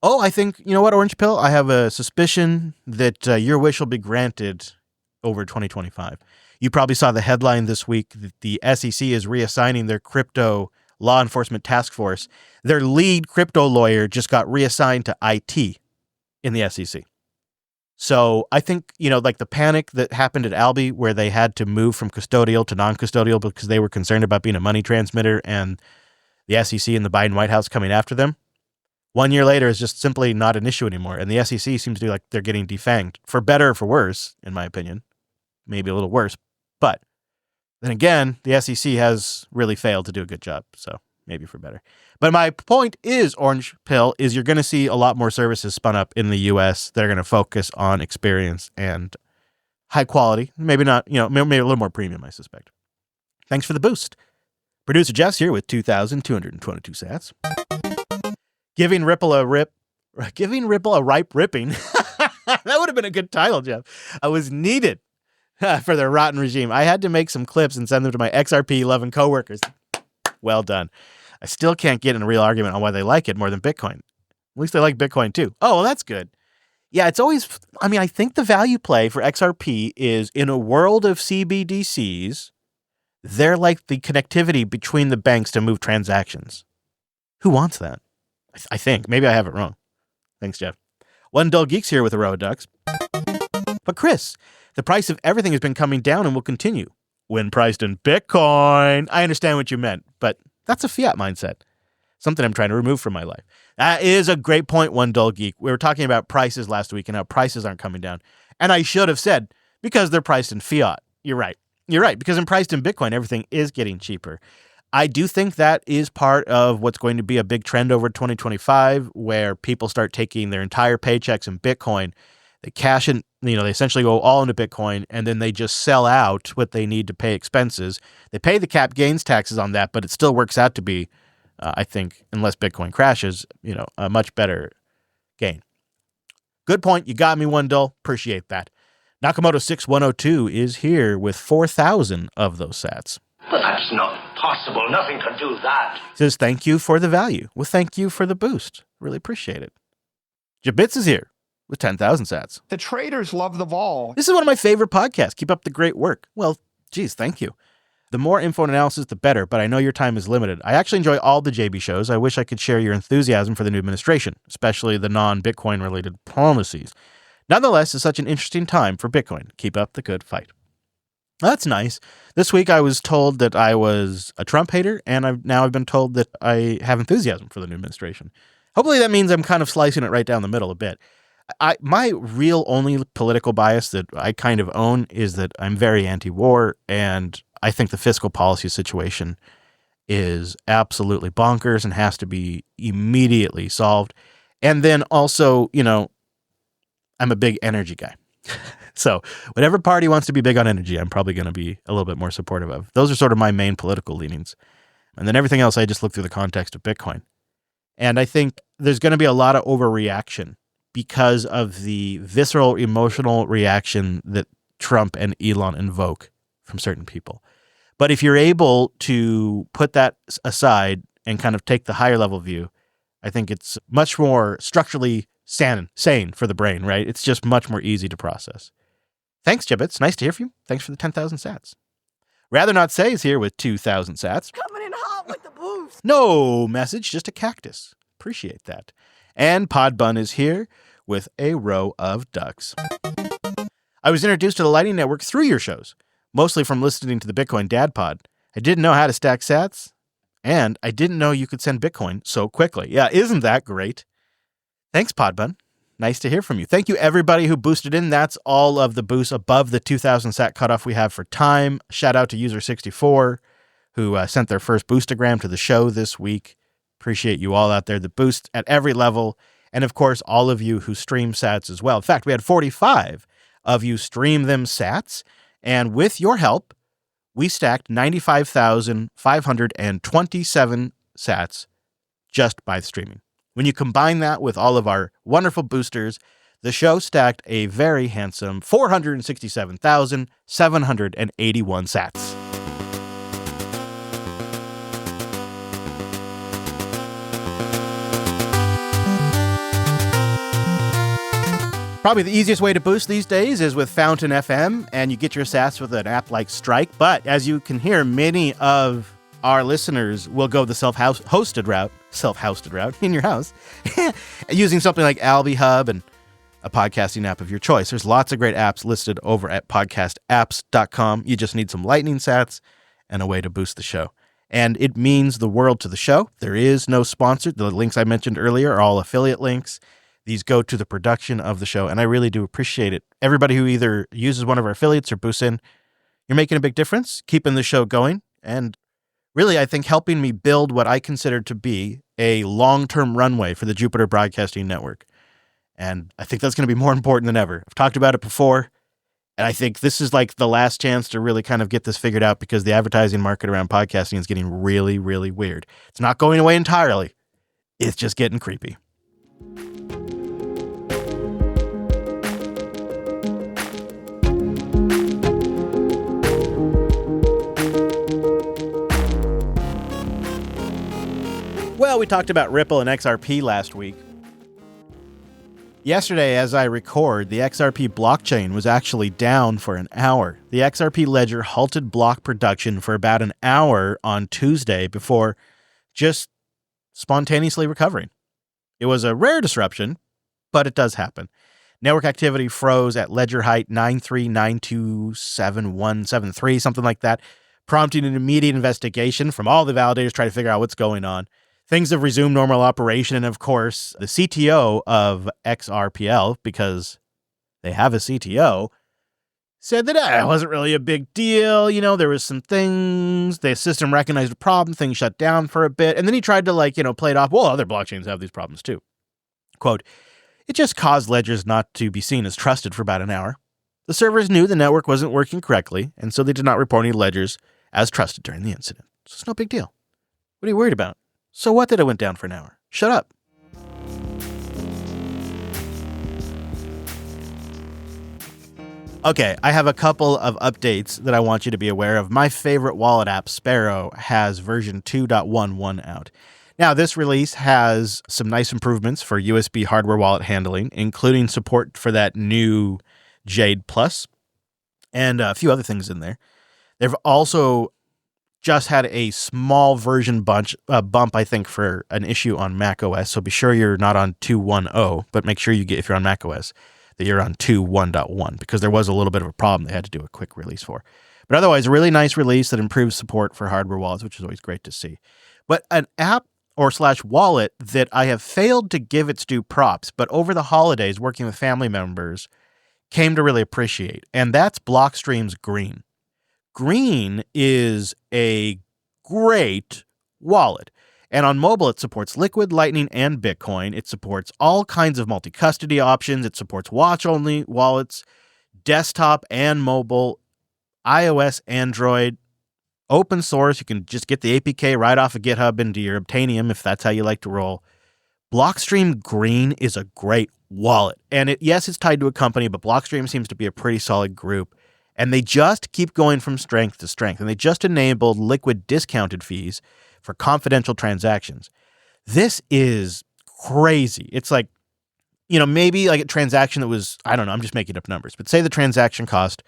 Oh, I think, you know what, Orange Pill? I have a suspicion that your wish will be granted over 2025. You probably saw the headline this week that the SEC is reassigning their crypto law enforcement task force. Their lead crypto lawyer just got reassigned to IT in the SEC. So I think, like the panic that happened at Alby where they had to move from custodial to non-custodial because they were concerned about being a money transmitter and the SEC and the Biden White House coming after them. 1 year later is just simply not an issue anymore. And the SEC seems to be like they're getting defanged, for better or for worse, in my opinion. Maybe a little worse. But then again, the SEC has really failed to do a good job. So maybe for better. But my point is, Orange Pill, is you're going to see a lot more services spun up in the U.S. that are going to focus on experience and high quality. Maybe not, maybe a little more premium, I suspect. Thanks for the boost. Producer Jeff's here with 2,222 sats. Giving Ripple a ripe ripping. That would have been a good title, Jeff. I was needed for their rotten regime. I had to make some clips and send them to my XRP-loving coworkers. Well done. I still can't get in a real argument on why they like it more than Bitcoin. At least they like Bitcoin too. Oh, well, that's good. Yeah, it's always, I think the value play for XRP is in a world of CBDCs, they're like the connectivity between the banks to move transactions. Who wants that? I think. Maybe I have it wrong. Thanks, Jeff. One Dull Geek's here with a row of ducks. But Chris, the price of everything has been coming down and will continue. When priced in Bitcoin. I understand what you meant, but that's a fiat mindset. Something I'm trying to remove from my life. That is a great point, One Dull Geek. We were talking about prices last week and how prices aren't coming down. And I should have said, because they're priced in fiat. You're right. Because when priced in Bitcoin, everything is getting cheaper. I do think that is part of what's going to be a big trend over 2025, where people start taking their entire paychecks in Bitcoin. They cash in, they essentially go all into Bitcoin, and then they just sell out what they need to pay expenses. They pay the cap gains taxes on that, but it still works out to be, I think, unless Bitcoin crashes, a much better gain. Good point. You got me, Wendell. Appreciate that. Nakamoto 6102 is here with 4,000 of those sats. But that's not possible. Nothing can do that. Says, thank you for the value. Well, thank you for the boost. Really appreciate it. Jabitz is here with 10,000 sats. The traders love the vol. This is one of my favorite podcasts. Keep up the great work. Well, geez, thank you. The more info and analysis, the better, but I know your time is limited. I actually enjoy all the JB shows. I wish I could share your enthusiasm for the new administration, especially the non-Bitcoin related policies. Nonetheless, it's such an interesting time for Bitcoin. Keep up the good fight. That's nice. This week I was told that I was a Trump hater, and I've been told that I have enthusiasm for the new administration. Hopefully that means I'm kind of slicing it right down the middle a bit. My real only political bias that I kind of own is that I'm very anti-war, and I think the fiscal policy situation is absolutely bonkers and has to be immediately solved. And then also, I'm a big energy guy. So whatever party wants to be big on energy, I'm probably going to be a little bit more supportive of. Those are sort of my main political leanings. And then everything else, I just look through the context of Bitcoin. And I think there's going to be a lot of overreaction because of the visceral, emotional reaction that Trump and Elon invoke from certain people. But if you're able to put that aside and kind of take the higher level view, I think it's much more structurally sane for the brain, right? It's just much more easy to process. Thanks, Jibbits. Nice to hear from you. Thanks for the 10,000 sats. Rather Not Say is here with 2,000 sats. Coming in hot with the boost. No message, just a cactus. Appreciate that. And Podbun is here with a row of ducks. I was introduced to the Lightning Network through your shows, mostly from listening to the Bitcoin Dad Pod. I didn't know how to stack sats, and I didn't know you could send Bitcoin so quickly. Yeah, isn't that great? Thanks, Podbun. Nice to hear from you. Thank you, everybody who boosted in. That's all of the boosts above the 2,000 sat cutoff we have for time. Shout out to User64, who sent their first boostagram to the show this week. Appreciate you all out there. The boost at every level. And, of course, all of you who stream sats as well. In fact, we had 45 of you stream them sats. And with your help, we stacked 95,527 sats just by streaming. When you combine that with all of our wonderful boosters, the show stacked a very handsome 467,781 sats. Probably the easiest way to boost these days is with Fountain FM, and you get your sats with an app like Strike. But as you can hear, many of our listeners will go the self-hosted route in your house using something like Alby Hub and a podcasting app of your choice. There's lots of great apps listed over at podcastapps.com. You just need some Lightning sats and a way to boost the show. And it means the world to the show. There is no sponsor. The links I mentioned earlier are all affiliate links. These go to the production of the show, and I really do appreciate it. Everybody who either uses one of our affiliates or boosts in, you're making a big difference, keeping the show going, and really, I think, helping me build what I consider to be a long-term runway for the Jupiter Broadcasting Network. And I think that's going to be more important than ever. I've talked about it before, and I think this is like the last chance to really kind of get this figured out because the advertising market around podcasting is getting really, really weird. It's not going away entirely. It's just getting creepy. Well, we talked about Ripple and XRP last week. Yesterday, as I record, the XRP blockchain was actually down for an hour. The XRP ledger halted block production for about an hour on Tuesday before just spontaneously recovering. It was a rare disruption, but it does happen. Network activity froze at ledger height 939277173, something like that, prompting an immediate investigation from all the validators trying to figure out what's going on. Things have resumed normal operation, and of course, the CTO of XRPL, because they have a CTO, said that it wasn't really a big deal. You know, there was some things, the system recognized a problem, things shut down for a bit. And then he tried to play it off. Well, other blockchains have these problems too. Quote, it just caused ledgers not to be seen as trusted for about an hour. The servers knew the network wasn't working correctly, and so they did not report any ledgers as trusted during the incident. So it's no big deal. What are you worried about? So what that it went down for an hour? Shut up. Okay, I have a couple of updates that I want you to be aware of. My favorite wallet app, Sparrow, has version 2.11 out. Now, this release has some nice improvements for USB hardware wallet handling, including support for that new Jade Plus and a few other things in there. They've also just had a small version bump, I think, for an issue on macOS. So be sure you're not on 2.10, but make sure if you're on macOS, that you're on 2.1.1, because there was a little bit of a problem they had to do a quick release for. But otherwise, a really nice release that improves support for hardware wallets, which is always great to see. But an app or / wallet that I have failed to give its due props, but over the holidays, working with family members, came to really appreciate, and that's Blockstream's Green. Green is a great wallet. And on mobile, it supports Liquid, Lightning, and Bitcoin. It supports all kinds of multi-custody options. It supports watch-only wallets, desktop and mobile, iOS, Android, open source. You can just get the APK right off of GitHub into your Obtainium if that's how you like to roll. Blockstream Green is a great wallet. And yes, it's tied to a company, but Blockstream seems to be a pretty solid group. And they just keep going from strength to strength. And they just enabled Liquid discounted fees for confidential transactions. This is crazy. It's like, maybe like a transaction that was, I don't know, I'm just making up numbers, but say the transaction cost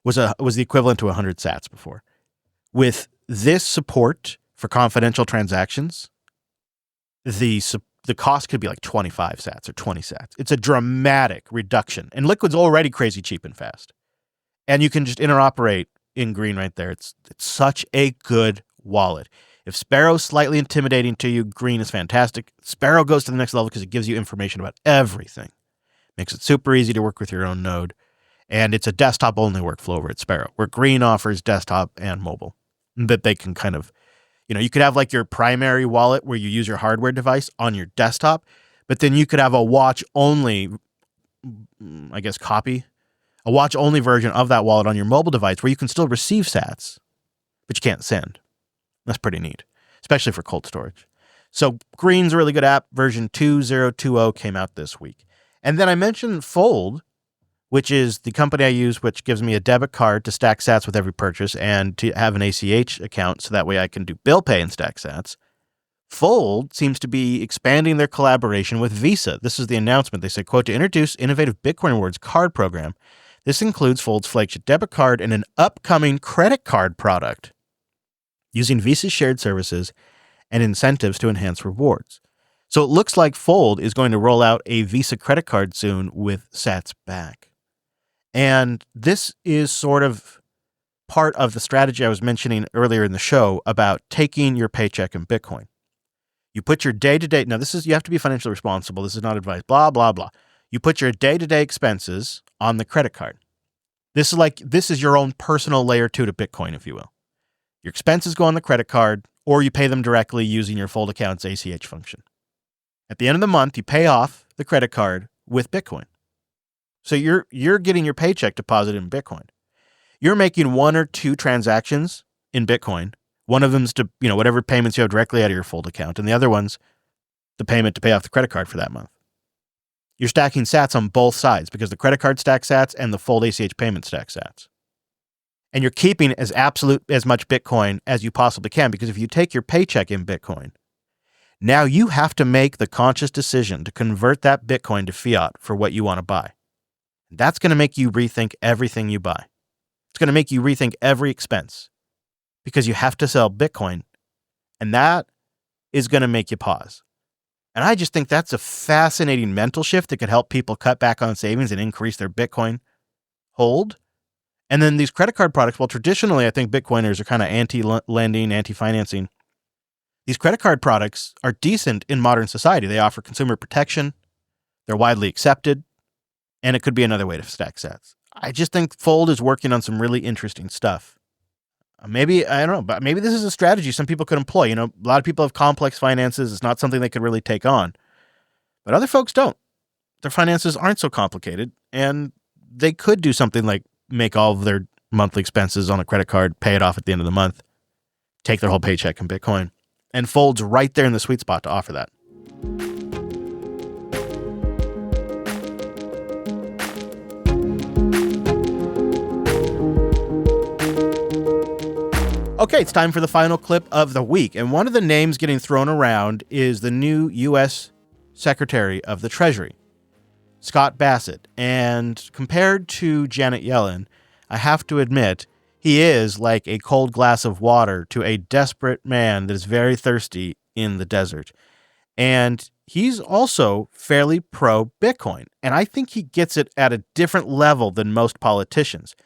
was the equivalent to 100 sats before. With this support for confidential transactions, the cost could be like 25 sats or 20 sats. It's a dramatic reduction. And Liquid's already crazy cheap and fast. And you can just interoperate in Green right there. It's such a good wallet. If Sparrow's slightly intimidating to you, Green is fantastic. Sparrow goes to the next level because it gives you information about everything. Makes it super easy to work with your own node. And it's a desktop-only workflow over at Sparrow, where Green offers desktop and mobile. That they can kind of, you could have like your primary wallet where you use your hardware device on your desktop, but then you could have a watch-only, copy, a watch-only version of that wallet on your mobile device where you can still receive sats, but you can't send. That's pretty neat, especially for cold storage. So Green's a really good app. Version 2.0.20 came out this week. And then I mentioned Fold, which is the company I use, which gives me a debit card to stack sats with every purchase and to have an ACH account so that way I can do bill pay and stack sats. Fold seems to be expanding their collaboration with Visa. This is the announcement. They say, quote, to introduce innovative Bitcoin Rewards card program. This includes Fold's flagship debit card and an upcoming credit card product, using Visa's shared services and incentives to enhance rewards. So it looks like Fold is going to roll out a Visa credit card soon with sats back. And this is sort of part of the strategy I was mentioning earlier in the show about taking your paycheck in Bitcoin. You put your day-to-day, now you have to be financially responsible. This is not advice, blah, blah, blah. You put your day-to-day expenses on the credit card. This is your own personal layer 2 to Bitcoin, if you will. Your expenses go on the credit card, or you pay them directly using your Fold account's ACH function. At the end of the month, you pay off the credit card with Bitcoin. So you're getting your paycheck deposited in Bitcoin. You're making 1 or 2 transactions in Bitcoin. One of them's to, whatever payments you have directly out of your Fold account, and the other one's the payment to pay off the credit card for that month. You're stacking sats on both sides because the credit card stacks sats and the Fold ACH payment stacks sats. And you're keeping as much Bitcoin as you possibly can, because if you take your paycheck in Bitcoin, now you have to make the conscious decision to convert that Bitcoin to fiat for what you want to buy. That's going to make you rethink everything you buy. It's going to make you rethink every expense because you have to sell Bitcoin, and that is going to make you pause. And I just think that's a fascinating mental shift that could help people cut back on savings and increase their Bitcoin hold. And then these credit card products, well, traditionally, I think Bitcoiners are kind of anti-lending, anti-financing. These credit card products are decent in modern society. They offer consumer protection. They're widely accepted. And it could be another way to stack sats. I just think Fold is working on some really interesting stuff. Maybe, I don't know, but maybe this is a strategy some people could employ. You know, a lot of people have complex finances. It's not something they could really take on. But other folks don't. Their finances aren't so complicated, and they could do something like make all of their monthly expenses on a credit card, pay it off at the end of the month, take their whole paycheck in Bitcoin. And Fold's right there in the sweet spot to offer that. Okay, it's time for the final clip of the week. And one of the names getting thrown around is the new U.S. Secretary of the Treasury, Scott Bassett. And compared to Janet Yellen, I have to admit, he is like a cold glass of water to a desperate man that is very thirsty in the desert. And he's also fairly pro-Bitcoin. And I think he gets it at a different level than most politicians,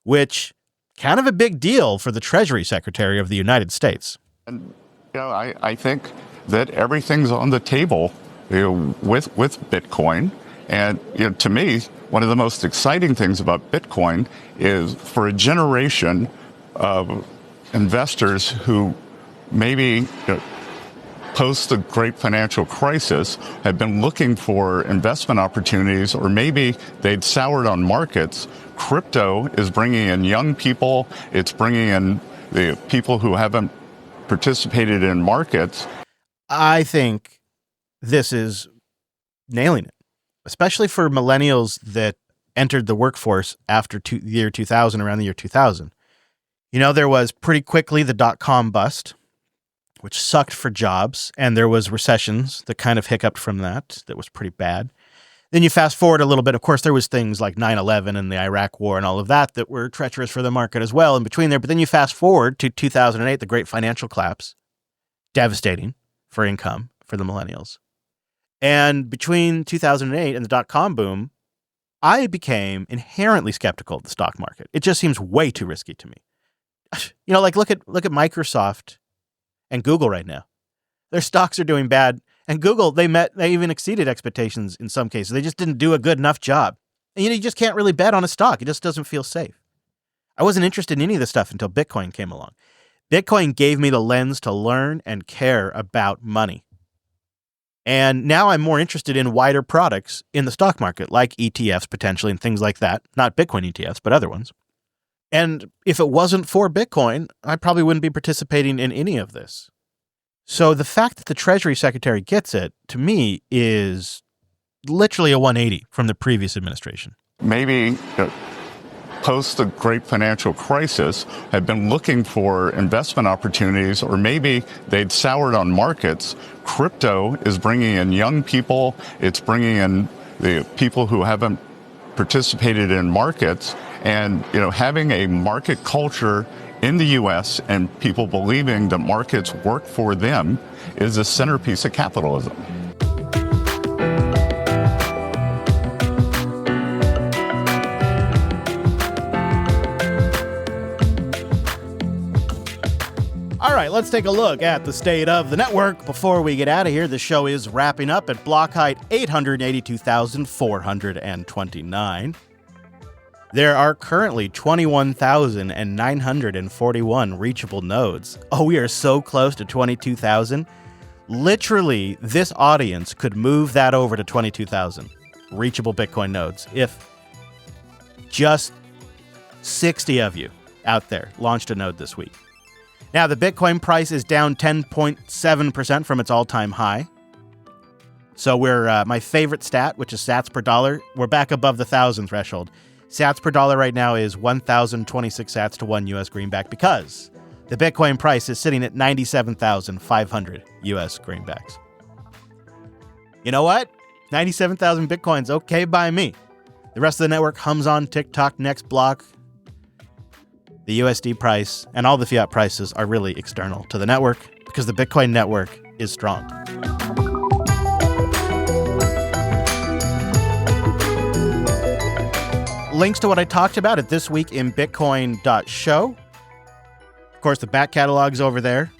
which kind of a big deal for the Treasury Secretary of the United States. And I think that everything's on the table with Bitcoin. And to me, one of the most exciting things about Bitcoin is for a generation of investors who maybe post the great financial crisis have been looking for investment opportunities, or maybe they'd soured on markets. Crypto is bringing in young people. It's bringing in the people who haven't participated in markets. I think this is nailing it, especially for millennials that entered the workforce after the year 2000, around the year 2000. You know, there was pretty quickly the dot-com bust, which sucked for jobs, and there was recessions that kind of hiccuped from that was pretty bad. Then you fast forward a little bit. Of course, there was things like 9/11 and the Iraq War and all of that were treacherous for the market as well in between there. But then you fast forward to 2008, the great financial collapse, devastating for income for the millennials. And between 2008 and the dot-com boom, I became inherently skeptical of the stock market. It just seems way too risky to me. You know, like look at Microsoft and Google right now. Their stocks are doing bad. And Google, they even exceeded expectations in some cases. They just didn't do a good enough job. And you just can't really bet on a stock. It just doesn't feel safe. I wasn't interested in any of this stuff until Bitcoin came along. Bitcoin gave me the lens to learn and care about money. And now I'm more interested in wider products in the stock market, like ETFs potentially and things like that. Not Bitcoin ETFs, but other ones. And if it wasn't for Bitcoin, I probably wouldn't be participating in any of this. So the fact that the Treasury Secretary gets it, to me, is literally a 180 from the previous administration. Maybe post the great financial crisis have been looking for investment opportunities, or maybe they'd soured on markets. Crypto is bringing in young people. It's bringing in the people who haven't participated in markets. And, having a market culture in the U.S. and people believing that markets work for them is a centerpiece of capitalism. All right, let's take a look at the state of the network before we get out of here. The show is wrapping up at block height 882,429. There are currently 21,941 reachable nodes. Oh, we are so close to 22,000. Literally, this audience could move that over to 22,000 reachable Bitcoin nodes if just 60 of you out there launched a node this week. Now, the Bitcoin price is down 10.7% from its all-time high. So we're, my favorite stat, which is sats per dollar, we're back above the 1,000 threshold. Sats per dollar right now is 1,026 sats to one U.S. greenback because the Bitcoin price is sitting at 97,500 U.S. greenbacks. You know what? 97,000 Bitcoins, okay by me. The rest of the network hums on TikTok, next block. The USD price and all the fiat prices are really external to the network because the Bitcoin network is strong. Links to what I talked about at thisweekinbitcoin.show. Of course, the back catalog's over there.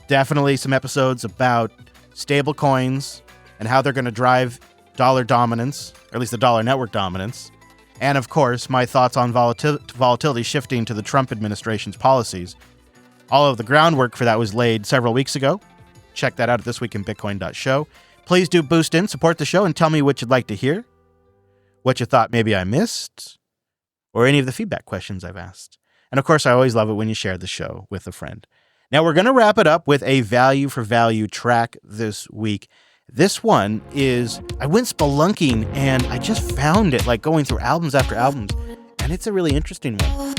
Definitely some episodes about stable coins and how they're going to drive dollar dominance, or at least the dollar network dominance. And of course, my thoughts on volatility shifting to the Trump administration's policies. All of the groundwork for that was laid several weeks ago. Check that out at thisweekinbitcoin.show. Please do boost in, support the show, and tell me what you'd like to hear, what you thought maybe I missed, or any of the feedback questions I've asked. And of course, I always love it when you share the show with a friend. Now, we're going to wrap it up with a value for value track this week. This one is, I went spelunking and I just found it, like going through albums after albums, and it's a really interesting one.